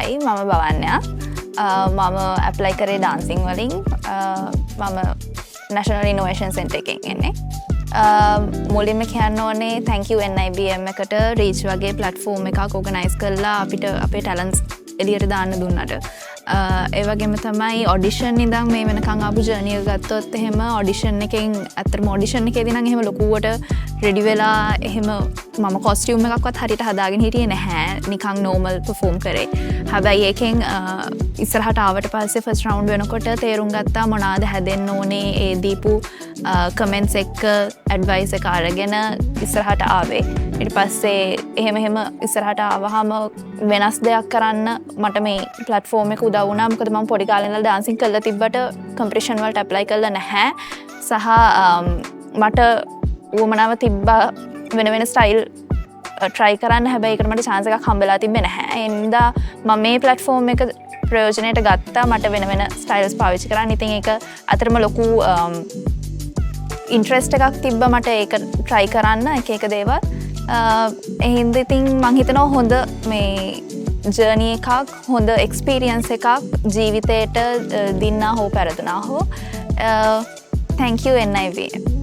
හයි මම භවන්‍යා මම ඇප්ලයි කරේ ඩාන්සිං වලින් මම නැශනල් ඉනෝවේෂන් සෙන්ටර් එකෙන් එන්නේ මුලින්ම කියන්න ඕනේ thank you NIBM එකට රීච් වගේ ප්ලැට්ෆෝම් එකක් ඕගනයිස් කරලා අපිට අපේ ටැලන්ට්ස් එළියට දාන්න දුන්නට ඒ වගේම තමයි ඔඩිෂන් ඉඳන් මේ වෙනකන් ආපු ජර්නි එක ගත්තොත් එහෙම ඔඩිෂන් එකෙන් ඇත්තටම ඔඩිෂන් එකේදී නම් එහෙම ලොකුවට රෙඩි වෙලා එහෙම මම කොස්ටියුම් එකක්වත් හරියට හදාගෙන හිටියේ නැහැ නිකන් නෝමල් පර්ෆෝම් කරේ හැබැයි ඒකෙන් ඉස්සරහට ආවට පස්සේ ෆස්ට් රවුන්ඩ් වෙනකොට තේරුම් ගත්තා මොනවාද හැදෙන්න ඕනේ ඒ දීපු කමෙන්ට්ස් එක්ක ඇඩ්වයිස් එක අරගෙන ඉස්සරහට ආවේ ඊට පස්සේ එහෙම ඉස්සරහට ආවහම වෙනස් දෙයක් කරන්න මට මේ ප්ලැට්ෆෝම් එක උදව් වුණා මොකද මම පොඩි කාලේ ඉඳලා ඩාන්සින් කරලා තිබ්බට කම්පිටිෂන් වලට ඇප්ලයි කරලා නැහැ සහ මට උවමනාව තිබ්බා වෙන ස්ටයිල් try කරන්න හැබැයි ඒකට මට chance එකක් හම්බෙලා තිබ්බේ නැහැ ඒ නිසා මම මේ platform එක ප්‍රයෝජනයට ගත්තා මට වෙන styles පාවිච්චි කරන්න ඉතින් ඒක අතරම ලොකු interest එකක් තිබ්බා මට ඒක try කරන්න එක දේවල් ඒ හින්දා ඉතින් මං හිතනවා හොඳ මේ ජර්නි එකක් හොඳ එක්ස්පීරියන්ස් එකක් ජීවිතේට දින්නා හෝ පැරදුනා හෝ thank you NIBM